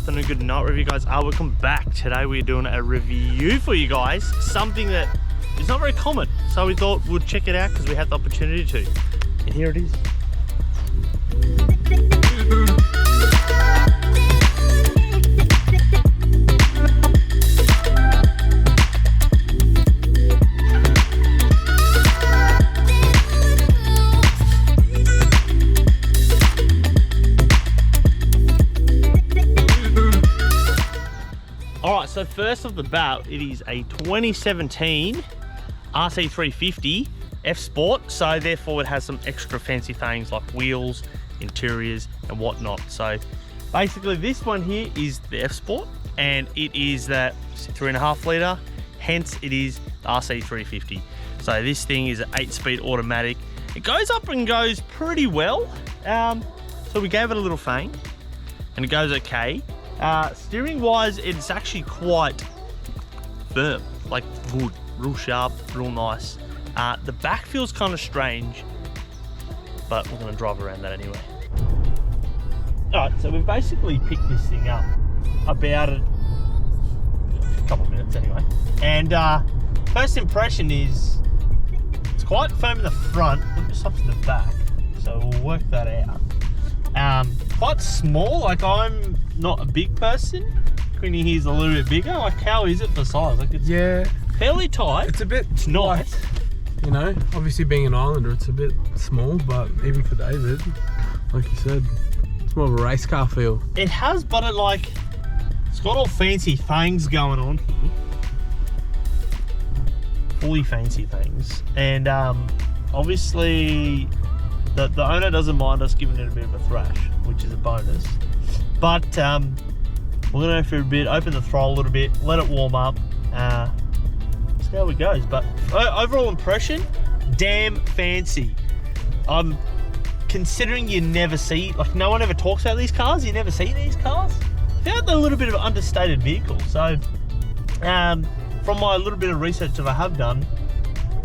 afternoon, good night, wherever you guys are. Welcome back. Today we're doing a review for you guys. Something that is not very common. So we thought we'd check it out because we had the opportunity to. And here it is. Alright, so first off the bat, it is a 2017 RC350 F Sport, so therefore it has some extra fancy things like wheels, interiors and whatnot. So basically this one here is the F Sport, and it is that 3.5 litre, hence it is the RC350. So this thing is an 8-speed automatic. It goes up and goes pretty well. So we gave it a little fang and it goes okay. Steering wise, it's actually quite firm, like good, real sharp, real nice. The back feels kind of strange, but we're going to drive around that anyway. Alright, so we've basically picked this thing up about a couple of minutes anyway. And first impression is it's quite firm in the front, look just up to the back, so we'll work that out. Quite small, like I'm not a big person. Quinny here's a little bit bigger. Like how is it for size? Like it's fairly tight. It's a bit nice. Like, you know, obviously being an Islander, it's a bit small, but even for David, like you said, it's more of a race car feel. It has, but it's got all fancy things going on here. Fully fancy things. And obviously the owner doesn't mind us giving it a bit of a thrash, which is a bonus. But we're gonna go for a bit, open the throttle a little bit, let it warm up, see how it goes. But overall impression, damn fancy. Considering you never see, like no one ever talks about these cars, you never see these cars. I found they're a little bit of an understated vehicle. So from my little bit of research that I have done,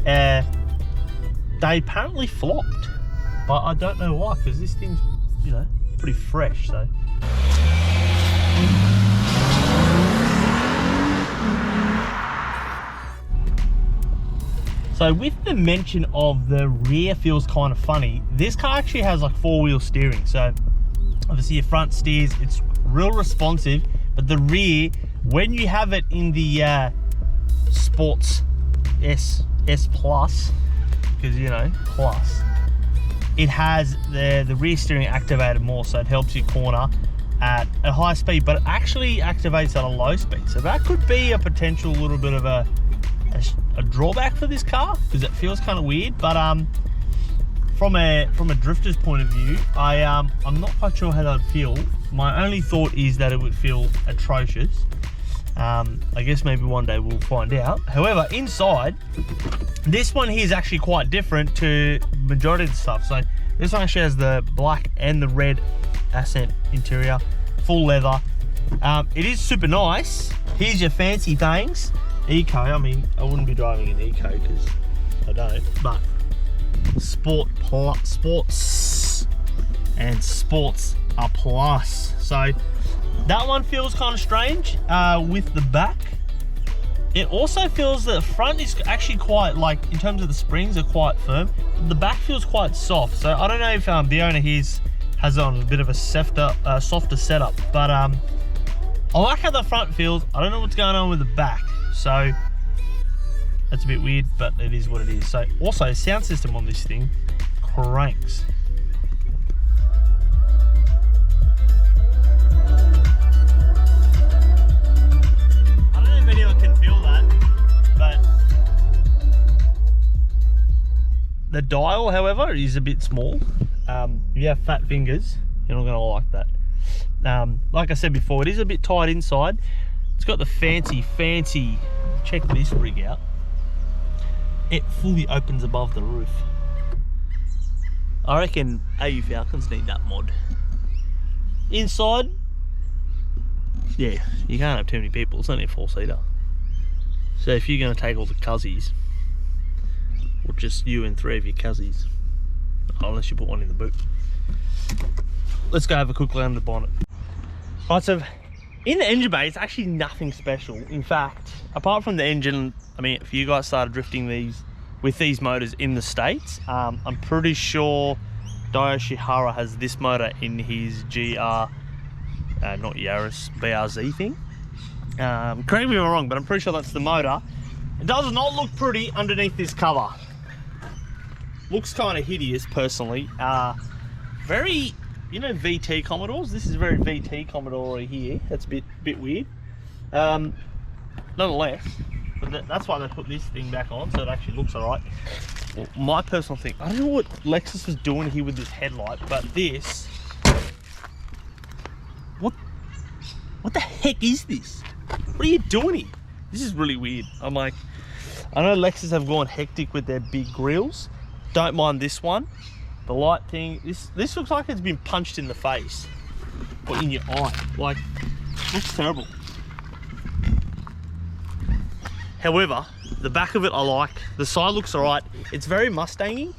they apparently flopped. But I don't know why, because this thing's, you know, pretty fresh, so. So with the mention of the rear feels kind of funny, this car actually has like 4-wheel steering. So obviously your front steers, it's real responsive, but the rear, when you have it in the Sports S Plus, because you know, plus, it has the rear steering activated more, so it helps you corner at a high speed, but it actually activates at a low speed. So that could be a potential little bit of a drawback for this car, because it feels kind of weird. But from a drifter's point of view, I'm not quite sure how that would feel. My only thought is that it would feel atrocious. I guess maybe one day we'll find out. However, inside, this one here is actually quite different to majority of the stuff. So this one actually has the black and the red accent interior, full leather. It is super nice. Here's your fancy things. Eco, I mean, I wouldn't be driving an Eco because I don't, but sports and sports are plus. So that one feels kind of strange with the back. It also feels that the front is actually quite, like, in terms of the springs are quite firm. The back feels quite soft. So I don't know if the owner here has it on a bit of a softer setup. But I like how the front feels. I don't know what's going on with the back. So that's a bit weird, but it is what it is. So also, sound system on this thing cranks. The dial, however, is a bit small. If you have fat fingers, you're not gonna like that. Like I said before, it is a bit tight inside. It's got the fancy, check this rig out. It fully opens above the roof. I reckon AU Falcons need that mod. Inside, yeah, you can't have too many people. It's only a 4-seater. So if you're gonna take all the cuzzies, or just you and 3 of your cuzzies, unless you put one in the boot. Let's go have a quick look under the bonnet. Right, so In the engine bay, it's actually nothing special. In fact, apart from the engine, I mean, if you guys started drifting with these motors in the States, I'm pretty sure Daiyo Shihara has this motor in his not Yaris, BRZ thing. Correct me if I'm wrong, but I'm pretty sure that's the motor. It does not look pretty underneath this cover. Looks kind of hideous, personally. Very, you know, VT Commodores. This is very VT Commodore here. That's a bit weird. Nonetheless, but that's why they put this thing back on, so it actually looks alright. Well, my personal thing, I don't know what Lexus was doing here with this headlight, but this, what the heck is this? What are you doing here? This is really weird. I'm like, I know Lexus have gone hectic with their big grills. Don't mind this one. The light thing, this looks like it's been punched in the face or in your eye. Like, looks terrible. However, the back of it I like. The side looks alright. It's very Mustang-y.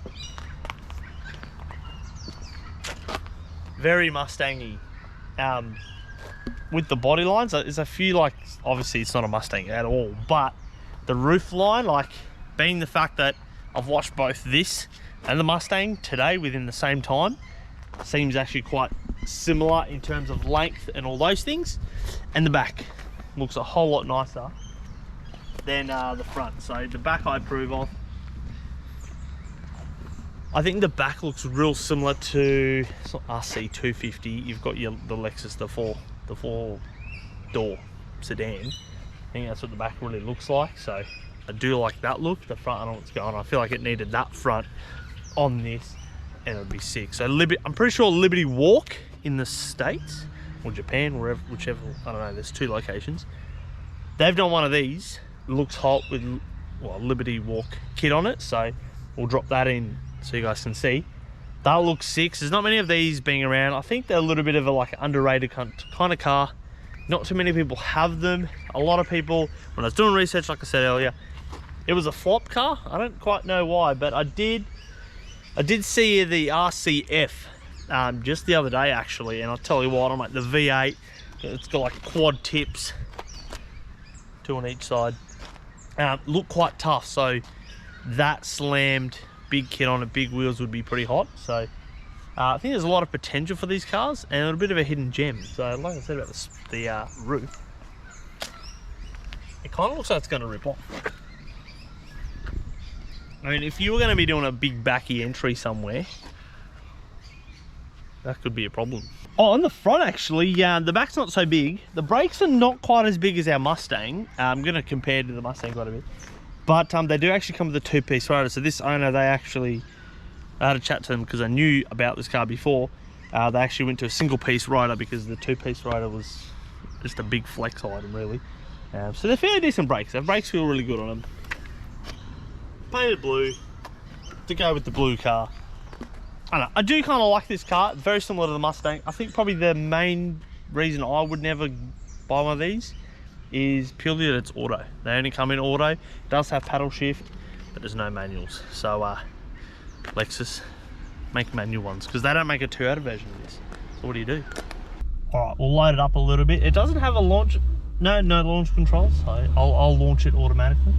Very Mustang-y. With the body lines, there's a few, like, obviously it's not a Mustang at all, but the roof line, like, being the fact that I've watched both this and the Mustang today within the same time, seems actually quite similar in terms of length and all those things. And the back looks a whole lot nicer than the front. So the back I approve of. I think the back looks real similar to, it's not RC250, you've got the Lexus, the four door sedan. I think that's what the back really looks like. So I do like that look. The front, I don't know what's going on. I feel like it needed that front on this and it would be sick. So I'm pretty sure Liberty Walk in the States or Japan, whichever, I don't know, there's 2 locations. They've done one of these. It looks hot with, well, Liberty Walk kit on it. So we'll drop that in so you guys can see. That looks sick. There's not many of these being around. I think they're a little bit of a like underrated kind of car. Not too many people have them. A lot of people, when I was doing research, like I said earlier, it was a flop car. I don't quite know why, but I did see the RCF just the other day actually, and I'll tell you what, I'm like the V8. It's got like quad tips, 2 on each side. Look quite tough, so that slammed, big kit on it, big wheels would be pretty hot. So I think there's a lot of potential for these cars and a bit of a hidden gem. So like I said about the roof, it kind of looks like it's going to rip off. I mean, if you were going to be doing a big backy entry somewhere, that could be a problem. Oh, on the front actually, the back's not so big. The brakes are not quite as big as our Mustang. I'm going to compare to the Mustang quite a bit. But they do actually come with a 2-piece rotor. So this owner, I had a chat to them because I knew about this car before. They actually went to a single-piece rotor because the 2-piece rotor was just a big flex item, really. So they're fairly decent brakes. Their brakes feel really good on them. Painted blue to go with the blue car. I don't know, I do kind of like this car. It's very similar to the Mustang. I think probably the main reason I would never buy one of these is purely that it's auto. They only come in auto. It does have paddle shift, but there's no manuals. So Lexus, make manual ones because they don't make a 2-out version of this. So what do you do? All right, we'll load it up a little bit. It doesn't have a launch, no launch controls. So I'll launch it automatically.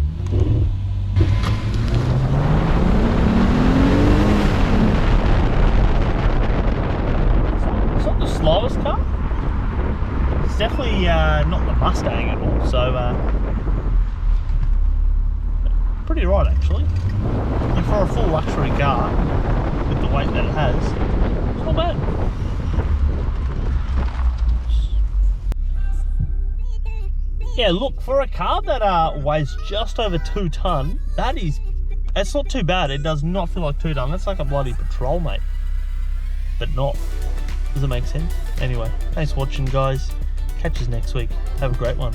It's not the slowest car. It's definitely not the Mustang at all. So pretty right actually. And for a full luxury car with the weight that it has, it's not bad. Yeah, look, for a car that weighs just over 2 ton, it's not too bad. It does not feel like 2 ton. That's like a bloody Patrol, mate. But not. Does it make sense? Anyway, thanks for watching, guys. Catch us next week. Have a great one.